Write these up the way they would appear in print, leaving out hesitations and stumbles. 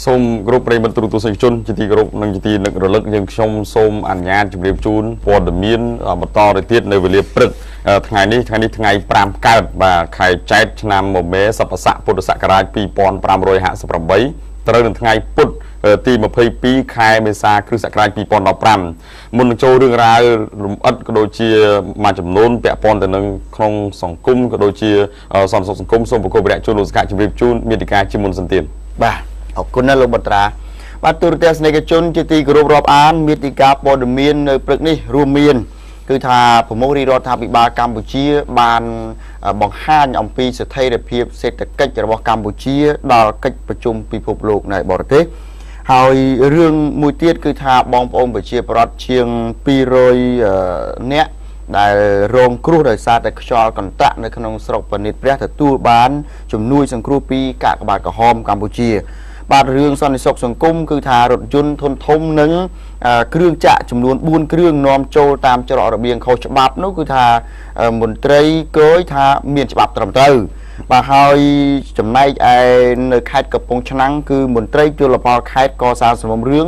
សូមគ្រប់ប្រិយមិត្តទូទស្សនិកជនជាទីគោរពនិងជាទីនឹករលឹកយើងខ្ញុំសូមអនុញ្ញាតជម្រាបជូនព័ត៌មានបន្តទៅទៀតនៅវេលាព្រឹកថ្ងៃនេះថ្ងៃ5កើតបាទខែចែកឆ្នាំមកមេសប្បុរស័កពុទ្ធសករាជ2558ត្រូវនឹងថ្ងៃពុធទី22ខែមេសាគ្រិស្តសករាជ2015មុននឹងចូលរឿងរ៉ាវរំអិតក៏ដូចជាមួយចំនួនពាក់ព័ន្ធទៅនឹងក្នុងសង្គមក៏ដូចជាសន្តិសុខសង្គមសូមប្រកបវរៈជូនលោកសកជម្រាបជូនមេតិកាជាមុនសិនទៀតបាទអរគុណណាស់លោកបត្រាបាទទូរទស្សនិកជនជាទីគោរពរាប់អានមេតិកាព័ត៌មាននៅព្រឹកនេះរួមមានគឺថាប្រមុខរាជរដ្ឋាភិបាលកម្ពុជាបានបង្ហាញអំពីស្ថិរភាពសេដ្ឋកិច្ចរបស់កម្ពុជាដល់កិច្ចប្រជុំពិភពលោកនៅបរទេសហើយរឿងមួយទៀតគឺថាបងប្អូនប្រជាពលរដ្ឋជាង200នាក់ដែលរងគ្រោះដោយសារតែខ្យល់កន្ត្រាក់នៅក្នុងស្រុកប៉និតព្រះទទួលបានជំនួយសង្គ្រោះពីកាកបាទក្រហមកម្ពុជាបាទរឿងសន្តិសុខសង្គមគឺថារថយន្តធុនធំនិងគ្រឿងចាក់ចំនួន4គ្រឿងនាំចូលតាមច្រករបៀងខុសច្បាប់នោះគឺថាមន្ត្រីគយថាមានច្បាប់ត្រឹមត្រូវបាទហើយចំណែកឯនៅខេត្តកំពង់ឆ្នាំងគឺមន្ត្រីជលផលខេត្តកសាងសំណុំរឿង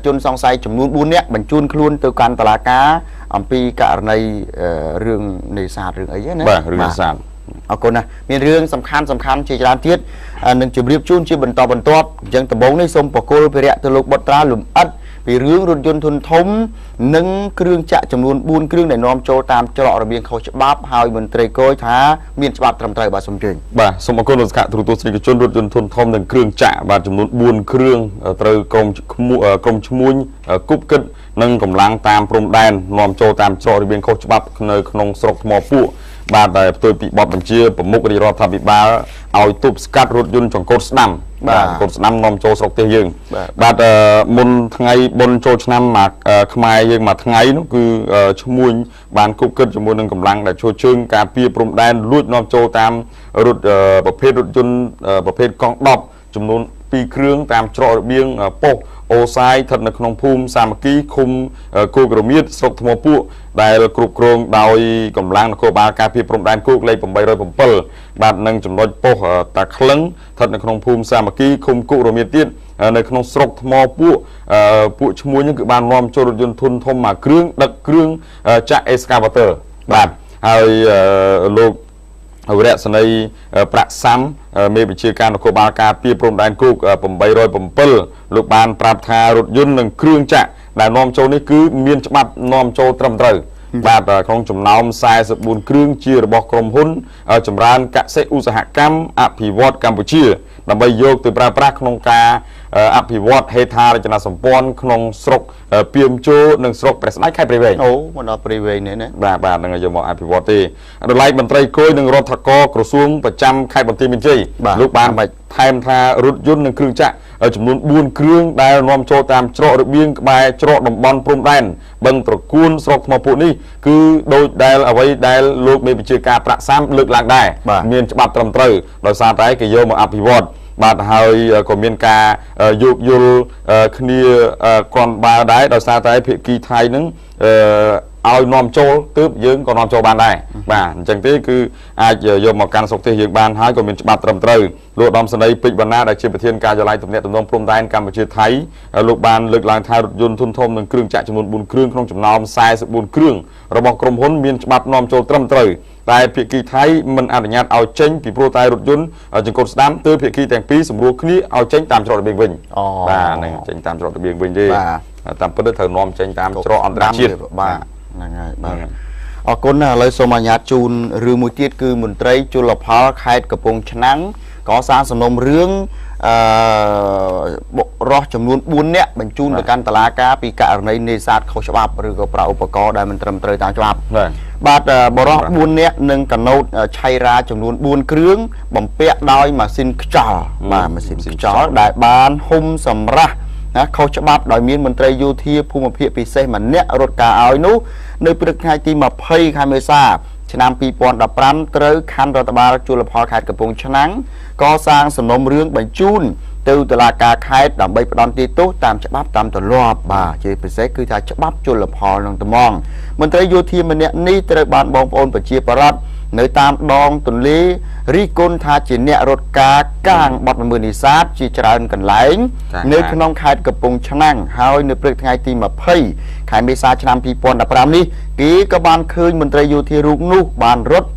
ជនសង្ស័យចំនួន4នាក់បញ្ជូនខ្លួនទៅកាន់តុលាការអំពីករណីរឿងនេសាទរឿងអីណាបាទរឿងនេសាទអរគុណណាស់មានរឿងសំខាន់ជាច្រើនទៀតនឹងជម្រាបជូនជាបន្តបន្ទាប់អញ្ចឹងដំបូងនេះសូមបកគោលភារៈទៅលោកបុត្រាលំអិតពីរឿងរថយន្តធុនធំនិងគ្រឿងចាក់ចំនួន4គ្រឿងដែលនាំចូលតាមច្រករបៀងខុសច្បាប់ហើយមន្ត្រីគយថាមានច្បាប់ត្រឹមត្រូវបាទសូមជើញបាទសូមអរគុណលោកសកទូរទស្សនិកជនរថយន្តធុនធំនិងគ្រឿងចាក់បាទចំនួន4គ្រឿងត្រូវក្រុមឈ្មួញគប់គិតនិងកម្លាំងតាមព្រំដែននាំចូលតាមច្រករបៀងខុសច្បាប់នៅក្នុងស្រុកថ្មពួកបាទដែលផ្ទុយពីបទបញ្ជាប្រមុខរាជរដ្ឋាភិបាលឲ្យទប់ស្កាត់រថយន្តចង្កូតស្ដាំបាទចង្កូតស្ដាំនាំចូលស្រុកទេសយើងបាទមុនថ្ងៃបុណ្យចូលឆ្នាំខ្មែរយើងមួយថ្ងៃនោះគឺឈ្មួញបានគប់គិតជាមួយនឹងកម្លាំងដែលជួយជើងការពារព្រំដែនលួចនាំចូលតាមរថប្រភេទរថយន្តប្រភេទកង់10ចំនួន2គ្រឿងតាមច្រករបៀងប៉ុស្តិ៍អូសាយស្ថិតនៅក្នុងភូមិសាមគ្គីឃុំគោកក្រមៀតស្រុកថ្មពួកដែលគ្រប់គ្រងដោយកម្លាំងនគរបាលការពារព្រំដែនគោកលេខ807បាទនិងចំណុចប៉ុស្តិ៍តាក្លឹងស្ថិតនៅក្នុងភូមិសាមគ្គីឃុំគោករមៀតទៀតនៅក្នុងស្រុកថ្មពួកឈ្មួញនឹងគឺបាននាំចូលរថយន្តធុនធំមួយគ្រឿងដឹកគ្រឿងចាក់អេស្កាវ៉ាទ័របាទហើយលោកវរៈសនីប្រាក់សាំមេបញ្ជាការនគរបាលការពារព្រំដែនគោក807លោកបានប្រាប់ថារថយន្តនិងគ្រឿងចាក់ដែលនាំចូលនេះគឺមានច្បាប់នាំចូលត្រឹមត្រូវបាទក្នុងចំណោម44គ្រឿងជារបស់ក្រុមហ៊ុនចម្រើនកសិឧស្សាហកម្មអភិវឌ្ឍកម្ពុជាដើម្បីយកទៅប្រើប្រាស់ក្នុងការអភិវឌ្ឍហេដ្ឋារចនាសម្ព័ន្ធក្នុងស្រុកពីមជោនិងស្រុកព្រះស្ដេចខេត្តព្រៃវែងអូមកដល់ព្រៃវែងនេះណាបាទនឹងយកមកអភិវឌ្ឍទេដោយឡែកមន្ត្រីគយនិងរដ្ឋកក្រសួងប្រចាំខេត្តបន្ទាយមានជ័យលោកបានថែមថារថយន្តនិងគ្រឿងចាក់ចំនួន4គ្រឿងដែលនាំចូលតាមច្រករបៀងក្បែរច្រកតំបន់ព្រំដែនបឹងត្រគួនស្រុកថ្មពួកនេះគឺដូចដែលអ្វីដែលលោកមេបញ្ជាការប្រាក់សាំលើកឡើងដែរមានច្បាប់ត្រឹមត្រូវដោយសារតែគេយកមកអភិវឌ្ឍបាទហើយក៏មានការយោគយល់គ្នាគ្រាន់បើដែរដោយសារតែភាគីថៃនឹងឲ្យនាំចូលទើបយើងក៏នាំចូលបានដែរបាទអញ្ចឹងទេគឺអាចយកមកកាន់ស្រុកទេសយើងបានហើយក៏មានច្បាប់ត្រឹមត្រូវលោកឧត្តមសេនីយ៍ពេជ្រវណ្ណាដែលជាប្រធានការិយាល័យទំនាក់ទំនងព្រំដែនកម្ពុជាថៃលោកបានលើកឡើងថារថយន្តធុនធំនិងគ្រឿងចាក់ចំនួន4គ្រឿងក្នុងចំណោម44គ្រឿងរបស់ក្រុមហ៊ុនមានច្បាប់នាំចូលត្រឹមត្រូវតែភាគីថៃមិនអនុញ្ញាតឲ្យចេញពីព្រោះតែរថយន្តចង្កូតស្ដាំទើបភាគីទាំងពីរសម្រួលគ្នាឲ្យចេញតាមច្រករបៀងវិញបាទហ្នឹងចេញតាមច្រករបៀងវិញទេតាមពិតត្រូវនាំចេញតាមច្រកអន្តរជាតិបាទហ្នឹងហើយបាទអរគុណណាស់ឥឡូវសូមអនុញ្ញាតជូនរឿងមួយទៀតគឺមន្ត្រីជលផលខេត្តកំពង់ឆ្នាំងក៏សាងសំណុំរឿងបុរសចំនួន4នាក់បញ្ជូនទៅកាន់តុលាការពីករណីនេសាទខុសច្បាប់ឬក៏ប្រើឧបករណ៍ដែលមិនត្រឹមត្រូវតាមច្បាប់បាទបុរស4នាក់និងកណូតឆៃរ៉ាចំនួន4គ្រឿងបំពាក់ដោយម៉ាស៊ីនខ្យល់បាទម៉ាស៊ីនខ្យល់ដែលបានហុំសម្រះខុសច្បាប់ដោយមានមន្ត្រីយោធាភូមិភាគពិសេសម្នាក់រត់ការឲ្យនោះនៅព្រឹកថ្ងៃទី20ខែមេសាឆ្នាំ2015ត្រូវខណ្ឌរដ្ឋបាលជលផលខេត្តកំពង់ឆ្នាំងកសាងសំណុំរឿងបញ្ជូនទៅតុលាការខេត្តដើម្បីផ្ដន្ទាទោសតាមច្បាប់តាមទម្លាប់បាទជាពិសេសគឺថាច្បាប់ជលផលនឹងត្មងមន្ត្រីយោធាម្នាក់នេះត្រូវបានបងប្អូនប្រជាពលរដ្ឋ នៅតាមដងទន្លេរីគុណថាជាអ្នករត់ការកាងបទល្មើសនេសាទជាច្រើនកន្លែងនៅក្នុងខេត្តកំពង់ឆ្នាំងហើយនៅព្រឹកថ្ងៃទី20ខែមេសាឆ្នាំ2015នេះគេក៏បានឃើញមន្ត្រីយោធារូបនោះបានរត់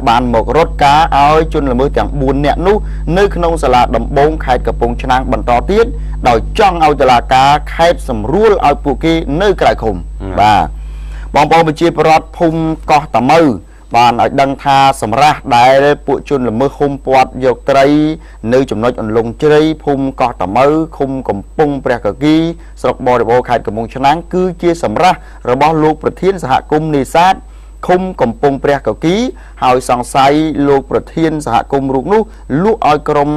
បានមករត់ការឲ្យជនល្មើសទាំង4នាក់នោះនៅក្នុងសាលាដំបងខេត្តកំពង់ឆ្នាំងបន្តទៀតដោយចង់ឲ្យតុលាការខេត្តសម្រួលឲ្យពួកគេនៅក្រៅឃុំបាទបងប្អូនប្រជាពលរដ្ឋភូមិកោះតាម៉ៅបានឲ្យដឹងថាសម្រាប់ដែលពួកជនល្មើសហុំព័ទ្ធយកត្រីនៅចំណុចអន្លង់ជ្រៃភូមិកោះតាម៉ៅឃុំកំពង់ព្រះកគីស្រុកបរិបូរខេត្តកំពង់ឆ្នាំងគឺជាសម្រាប់របស់លោកប្រធានសហគមន៍នេសាទឃុំកំពង់ព្រះកគីហើយសង្ស័យលោកប្រធានសហគមន៍រូបនោះលក់ឲ្យក្រុម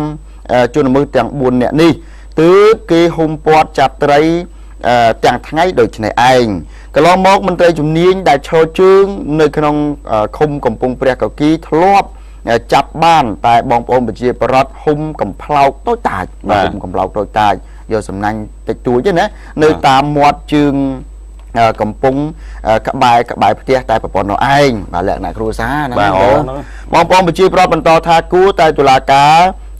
ជនល្មើសទាំង4នាក់នេះទើបគេហុំព័ទ្ធចាប់ត្រីទាំងថ្ងៃដូចនេះឯងកន្លងមកមន្ត្រីជំនាញដែលឈរជើងនៅក្នុងឃុំកំពង់ព្រះកគីធ្លាប់ចាប់បានតែបងប្អូនប្រជាពលរដ្ឋហុំកំប្លោកតូចតាចហុំកំប្លោកតូចតាចយកសំណាញ់តិចតួចទេណានៅតាមមាត់ជើងកំពុងក្បែរផ្ទះតែប្រព័ន្ធនោះឯងបាទលក្ខណៈគ្រួសារណាបងប្អូនប្រជាពលរដ្ឋបន្តថាគួរតែតុលាការ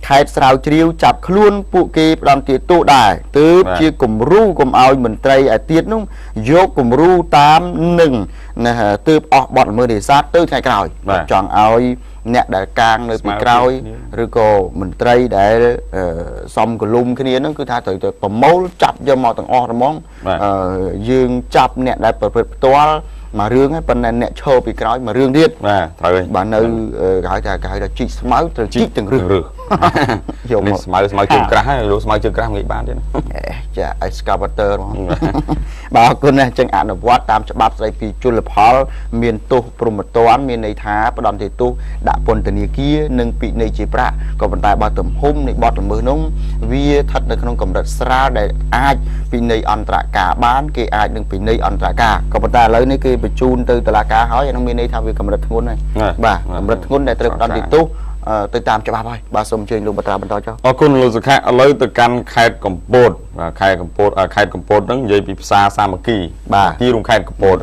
ខេត្តស្រាវជ្រាវចាប់ខ្លួនពួកគេផ្ដន្ទាទោសដែរទើបជាគំរូកុំឲ្យមន្ត្រីឯទៀតនោះយកគំរូតាមនឹងទើបអស់បទល្មើសនេសាទទៅថ្ងៃក្រោយចង់ឲ្យអ្នកដែលកាងនៅពីក្រោយឬក៏មន្ត្រីដែលសំកលុំគ្នាហ្នឹងគឺថាត្រូវទៅប្រមូលចាប់យកមកទាំងអស់ហ្មងយើងចាប់អ្នកដែលប្រព្រឹត្តផ្ទាល់មករឿងហើយប៉ុន្តែអ្នកឈរពីក្រោយមករឿងទៀតបាទត្រូវហើយបាទនៅគេហៅថាជីកស្មៅត្រូវជីកទាំងរឿងយកមកស្មៅជើងក្រាស់ហើយលោកស្មៅជើងក្រាស់ងាយបានទៀតចា excavator ហ្មងបាទអរគុណណាស់ចឹងអនុវត្តតាមច្បាប់ស្តីពីជលផលមានទោសព្រហ្មទណ្ឌមានន័យថាផ្ដន្ទាទោសដាក់ពន្ធនាគារនិងពិន័យជាប្រាក់ក៏ប៉ុន្តែបើទំហំនៃបទល្មើសនោះវាស្ថិតនៅក្នុងកម្រិតស្រាលដែលអាចពិន័យអន្តរការបានគេអាចនឹងពិន័យអន្តរការក៏ប៉ុន្តែឥឡូវនេះគេបញ្ជូនទៅតុលាការហើយអានោះមានន័យថាវាកម្រិតធ្ងន់ហើយបាទកម្រិតធ្ងន់ដែលត្រូវផ្ដន្ទាទោសទៅតាមច្បាប់ហើយបាទសូមអញ្ជើញលោកបត្រាបន្តចុះអរគុណលោកសុខាឥឡូវទៅកាន់ខេត្តកំពតខេត្តកំពតហ្នឹងនិយាយពីផ្សារសាមគ្គីបាទទីរួមខេត្តកំពត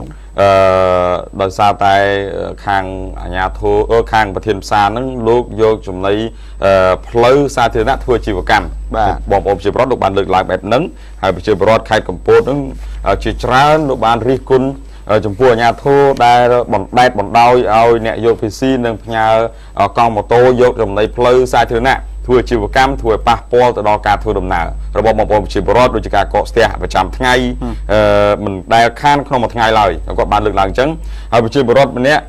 ដោយសារតែខាងអាជ្ញាធរខាងប្រធានផ្សារហ្នឹងលោកយកចំណីផ្លូវសាធារណៈធ្វើអាជីវកម្មបងប្អូនប្រជាពលរដ្ឋលោកបានលើកឡើងបែបហ្នឹងហើយប្រជាពលរដ្ឋខេត្តកំពតហ្នឹងជាច្រើនលោកបានរិះគន់ចំពោះអាជ្ញាធរដែលបណ្ដែតបណ្ដោយឲ្យអ្នកយក PC និងផ្ញើកង់ម៉ូតូយកចំណីផ្លូវសាធារណៈធ្វើអាជីវកម្មធ្វើឲ្យប៉ះពាល់ទៅដល់ការធ្វើដំណើររបស់បងប្អូនប្រជាពលរដ្ឋដូចជាការកកស្ទះប្រចាំថ្ងៃមិនដែលខានក្នុងមួយថ្ងៃឡើយគាត់បានលើកឡើងអញ្ចឹងហើយប្រជាពលរដ្ឋម្នាក់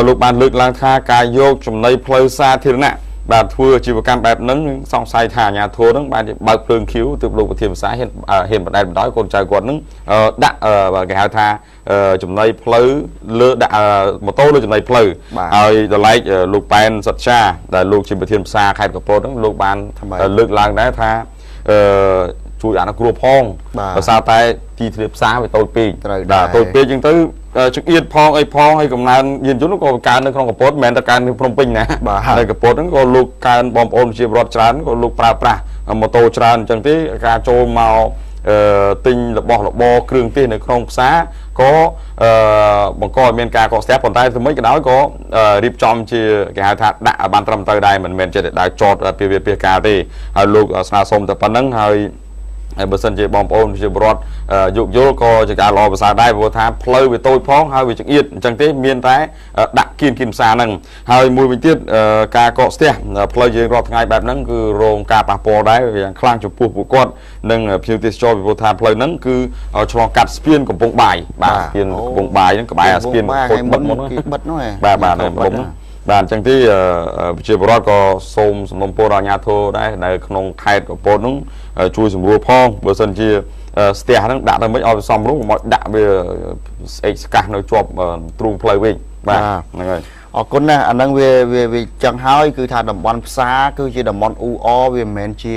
លោកបានលើកឡើងថាការយកចំណីផ្លូវសាធារណៈបាទធ្វើអាជីវកម្មបែបហ្នឹងសង្ស័យថាអាជ្ញាធរហ្នឹងបានបើកភ្លើងឃីវទើបលោកប្រធានភាសាហ៊ានបណ្ដែតបណ្ដោយកូនចៅគាត់ហ្នឹងដាក់គេហៅថាចំណីផ្លូវលើដាក់ម៉ូតូលើចំណីផ្លូវហើយដល់ឡែកលោកប៉ែនសុតចាដែលលោកជាប្រធានភាសាខេត្តកំពតហ្នឹងលោកបានលើកឡើងដែរថាជួយអនុគ្រោះផងដោយសារតែទីធ្លាផ្សារវាតូចពេកបាទតូចពេកអញ្ចឹងទៅចង្អៀតផងអីផងហើយកំណើនយានយន្តក៏កើននៅក្នុងកំពតមិនមែនតែកើននៅភ្នំពេញណានៅកំពតហ្នឹងក៏លោកកើនបងប្អូនជារដ្ឋច្រើនក៏លោកប្រើប្រាស់ម៉ូតូច្រើនអញ្ចឹងទេការចូលមកទិញរបស់របរគ្រឿងទេសនៅក្នុងផ្សារក៏បង្កឲ្យមានការកកស្ទះប៉ុន្តែទៅមិនក៏ដោយក៏រៀបចំជាគេហៅថាដាក់បានត្រឹមត្រូវដែរមិនមែនចេះតែដើរចតពីវាពីការទេហើយលោកស្នើសុំតែប៉ុណ្្នឹងហើយបើសិនជាបងប្អូនជាពលរដ្ឋយោគយល់ក៏ជាការល្អប្រសើរដែរព្រោះថាផ្លូវវាតូចផងហើយវាចង្អៀតអញ្ចឹងទេមានតែដាក់គៀនផ្សារហ្នឹងហើយមួយវិញទៀតការកកស្ទះផ្លូវយើងរាល់ថ្ងៃបែបហ្នឹងគឺរងការប៉ះពាល់ដែរយ៉ាងខ្លាំងចំពោះពួកគាត់និងភ្ញៀវទេសចរពីព្រោះថាផ្លូវហ្នឹងគឺឆ្លងកាត់ស្ពានកំពង់បាយបាទស្ពានកំពង់បាយហ្នឹងក្បែរស្ពានខូចបិទមុនហ្នឹងបិទនោះបាទបាទបាទអញ្ចឹងទីប្រជាពលរដ្ឋក៏សូមសំណូមពរដល់អាជ្ញាធរដែរនៅក្នុងខេត្តកំពតនោះជួយសម្រួលផងបើសិនជាស្ទះហ្នឹងដាក់ទៅមិនឲ្យសំរុំមកដាក់វាស្អេកស្កាស់នៅជាប់ទ្រូងផ្លូវវិញបាទហ្នឹងហើយអរគុណណាស់អាហ្នឹងវាចឹងហើយគឺថាតំបន់ផ្សារគឺជាតំបន់អ៊ូអវាមិនមែនជា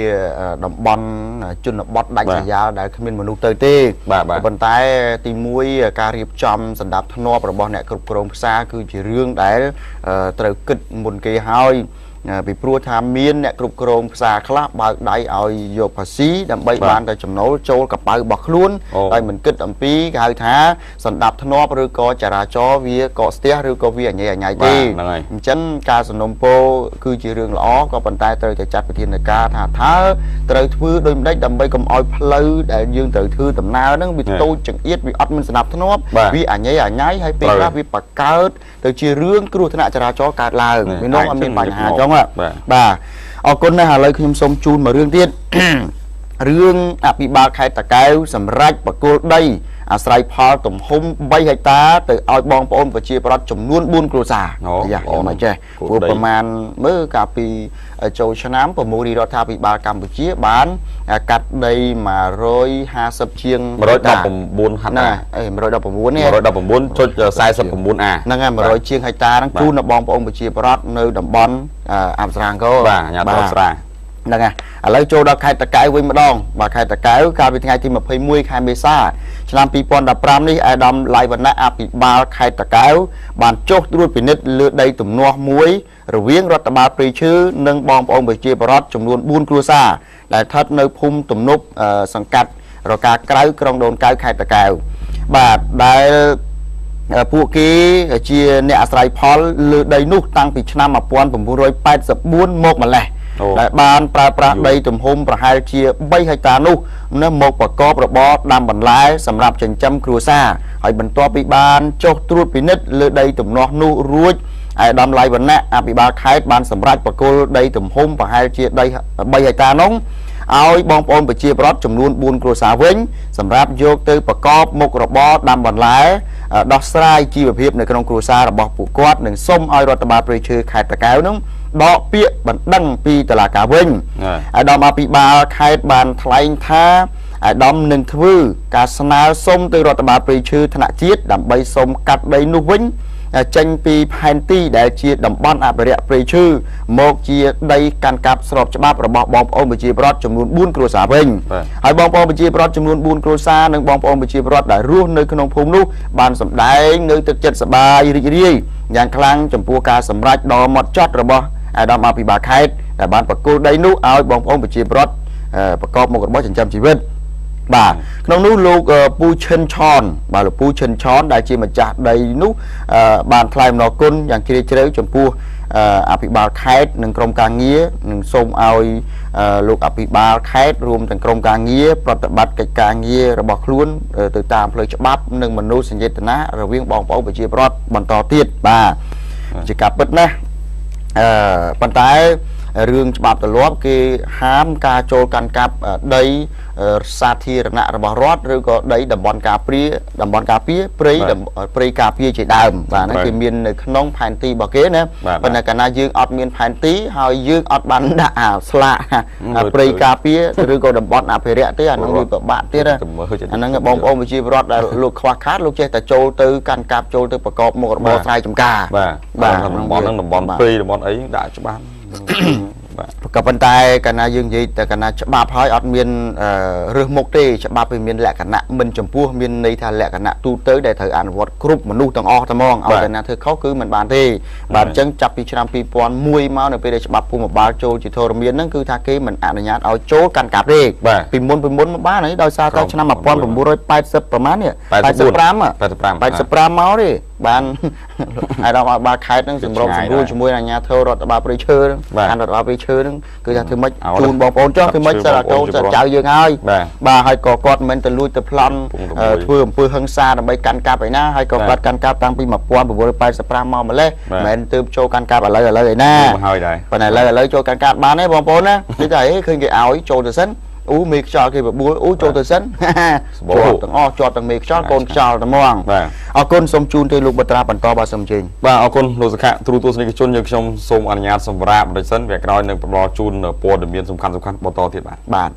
តំបន់ជនបទដាច់ស្រយាលដែលគ្មានមនុស្សទៅទេប៉ុន្តែទី1ការរៀបចំសម្ដាប់ធ្នាប់របស់អ្នកគ្រប់គ្រងផ្សារគឺជារឿងដែលត្រូវគិតមុនគេហើយ ពីព្រោះថាមានអ្នកគ្រប់គ្រងផ្សារខ្លះបើកដៃឲ្យយកភាស៊ីដើម្បីបានតែចំណូលចូលកប៉ៅរបស់ខ្លួនហើយមិនគិតអំពីគេហៅថាសន្តាប់ធ្នាប់ឬក៏ចរាចរណ៍វាកកស្ទះឬក៏វាអញ្ញៃទេអញ្ចឹងការសំណុំពរគឺជារឿងល្អក៏ប៉ុន្តែត្រូវតែចាត់វិធានការថាត្រូវធ្វើដោយម្ដេចដើម្បីកុំឲ្យផ្លូវដែលយើងត្រូវធ្វើដំណើរហ្នឹងវាតូចចង្អៀតវាអត់មានសន្តាប់ធ្នាប់វាអញ្ញៃហើយពេលខ្លះវាបង្កើតទៅជារឿងគ្រោះថ្នាក់ចរាចរណ៍កើតឡើងវានាំឲ្យមានបញ្ហាអញ្ចឹងបាទអរគុណណាស់ឥឡូវខ្ញុំសូមជូនមួយរឿងទៀត រឿងអភិបាលខេត្តតាកែវសម្រាប់បកគោលដីអាស្រ័យផលទំហំ3ហិកតាទៅឲ្យបងប្អូនប្រជាប្រដ្ឋចំនួន4គ្រួសារយ៉ាងម៉េចចេះព្រោះប្រមាណមើលកាលពីចូលឆ្នាំប្រមូលរដ្ឋាភិបាលកម្ពុជាបានកាត់ដី150ជាង119ហិកតា119នេះ 119.49 អាហ្នឹងហើយ100ជាងហិកតាហ្នឹងជូនដល់បងប្អូនប្រជាប្រដ្ឋនៅតំបន់អាប់ស្រាងកោបាទអាញាធរស្រាហ្នឹងហើយឥឡូវចូលដល់ខេត្តតាកែវវិញម្ដងបាទខេត្តតាកែវកាលពីថ្ងៃទី21ខែមេសាឆ្នាំ2015នេះអាដាមឡៃវណ្ណៈអភិបាលខេត្តតាកែវបានចុះត្រួតពិនិត្យលើដីទំនាស់មួយរវាងរដ្ឋបាលព្រៃឈើនិងបងប្អូនប្រជាពលរដ្ឋចំនួន4គ្រួសារដែលស្ថិតនៅភូមិទំនប់សង្កាត់រកាក្រៅក្រុងដូនកៅខេត្តតាកែវបាទដែលពួកគេជាអ្នកអាស្រ័យផលលើដីនោះតាំងពីឆ្នាំ1984មកម្លេះដែលបានប្រើប្រាស់ដីទំហំប្រហែលជា3ហិកតានោះនៅមកប្រកបរបរដាំបន្លែសម្រាប់ចិញ្ចឹមគ្រួសារហើយបន្ទាប់ពីបានចុះត្រួតពិនិត្យលើដីទំនាស់នោះរួចអាដាមឡៃវណ្ណៈអភិបាលខេត្តបានសម្រេចបកគលដីទំហំប្រហែលជាដី3ហិកតានោះឲ្យបងប្អូនប្រជាពលរដ្ឋចំនួន4គ្រួសារវិញសម្រាប់យកទៅប្រកបមុខរបរដាំបន្លែដោះស្រាយជីវភាពនៅក្នុងគ្រួសាររបស់ពួកគាត់និងសូមឲ្យរដ្ឋបាលព្រៃឈើខេត្តតាកែវនោះដកពាក្យបណ្ដឹងពីតុលាការវិញអាដាមអភិបាលខេត្តបានថ្លែងថាអាដាមនឹងធ្វើការស្នើសុំទៅរដ្ឋបាលព្រៃឈើថ្នាក់ជាតិដើម្បីសុំកាត់ដីនោះវិញចេញពីផែនទីដែលជាតំបន់អភិរក្សព្រៃឈើមកជាដីកាន់កាប់ស្របច្បាប់របស់បងប្អូនប្រជាពលរដ្ឋចំនួន4គ្រួសារវិញហើយបងប្អូនប្រជាពលរដ្ឋចំនួន4គ្រួសារនិងបងប្អូនប្រជាពលរដ្ឋដែលរស់នៅក្នុងភូមិនោះបានសម្ដែងនៅទឹកចិត្តសប្បាយរីករាយយ៉ាងខ្លាំងចំពោះការសម្រេចដ៏ហ្មត់ចត់របស់អាដាមអភិបាលខេត្តដែលបានប្រគល់ដីនោះឲ្យបងប្អូនប្រជាពលរដ្ឋប្រកបមុខរបរចិញ្ចឹមជីវិតបាទក្នុងនោះលោកពូឈិនឆនបាទលោកពូឈិនឆនដែលជាម្ចាស់ដីនោះបានថ្លែងអំណរគុណយ៉ាងជ្រាលជ្រៅចំពោះអភិបាលខេត្តនិងក្រុមការងារនិងសូមឲ្យលោកអភិបាលខេត្តរួមទាំងក្រុមការងារប្រតិបត្តិកិច្ចការងាររបស់ខ្លួនទៅតាមផ្លូវច្បាប់និងមនោសញ្ចេតនារវាងបងប្អូនប្រជាពលរដ្ឋបន្តទៀតបាទជាការពិតណាស់ប៉ុន្តែរឿងច្បាប់ទម្លាប់គេហាមការចូលកាន់កាប់ដីសាធារណៈរបស់រដ្ឋឬក៏ដីតំបន់ការពារព្រៃការពារជាដើមបាទហ្នឹងគេមាននៅក្នុងផែនទីរបស់គេណាប៉ុន្តែកាលណាយើងអត់មានផែនទីហើយយើងអត់បានដាក់ស្លាកព្រៃការពារឬក៏តំបន់អភិរក្សទេអាហ្នឹងវាពិបាកទៀតអាហ្នឹងបងប្អូនប្រជាពលរដ្ឋដែលលោកខ្វះខាតលោកចេះតែចូលទៅកាន់កាប់ចូលទៅប្រកបមុខរបរស្រែចម្ការបាទតំបន់ហ្នឹងតំបន់ព្រៃតំបន់អីដាក់ច្បាស់ក៏ប៉ុន្តែកាលណាយើងនិយាយតែកាលណាច្បាប់ហើយអត់មានរើសមុខទេច្បាប់វាមានលក្ខណៈមិនចំពោះមានន័យថាលក្ខណៈទូទៅដែលត្រូវអនុវត្តគ្រប់មនុស្សទាំងអស់តែហ្មងឲ្យតែណាធ្វើខុសគឺមិនបានទេបាទអញ្ចឹងចាប់ពីឆ្នាំ2001មកនៅពេលដែលច្បាប់ភូមិបាលចូលជាធរមានហ្នឹងគឺថាគេមិនអនុញ្ញាតឲ្យចូលកាន់កាប់ទេពីមុនមកបានហើយដោយសារតែឆ្នាំ1980ប្រហែលនេះ85មកទេបានអាយដល់បាខេត្តហ្នឹងសម្របសម្រួលជាមួយអាជ្ញាធររដ្ឋបាលព្រៃឈើហ្នឹងរដ្ឋបាលព្រៃឈើហ្នឹងគឺថាធ្វើម៉េចជូនបងប្អូនចុះធ្វើម៉េចសិលកូនសិលចៅយើងហើយបាទហើយក៏គាត់មិនមែនទៅលួចទៅប្លន់ធ្វើអំពើហិង្សាដើម្បីកាន់កាប់ឯណាហើយក៏គាត់កាន់កាប់តាំងពី1985មកម្លេះមិនមែនទើបចូលកាន់កាប់ឥឡូវឯណាប៉ុន្តែឥឡូវចូលកាន់កាប់បានទេបងប្អូនណាគឺថាឃើញគេឲ្យចូលទៅសិនមេខ្យល់គេបបួលចូលទៅសិនជាប់ទាំងអស់ជាប់ទាំងមេខ្យល់កូនខ្យល់តែហ្មងអរគុណសូមជូនទៅលោកបត្រាបន្តបាទសូមជើញបាទអរគុណលោកសខៈទ្រូទស្សនិកជនយើងខ្ញុំសូមអនុញ្ញាតសម្រាប់បន្តិចសិនវាក្រោយនឹងផ្ដល់ជូនព័ត៌មានសំខាន់បន្តទៀតបាទ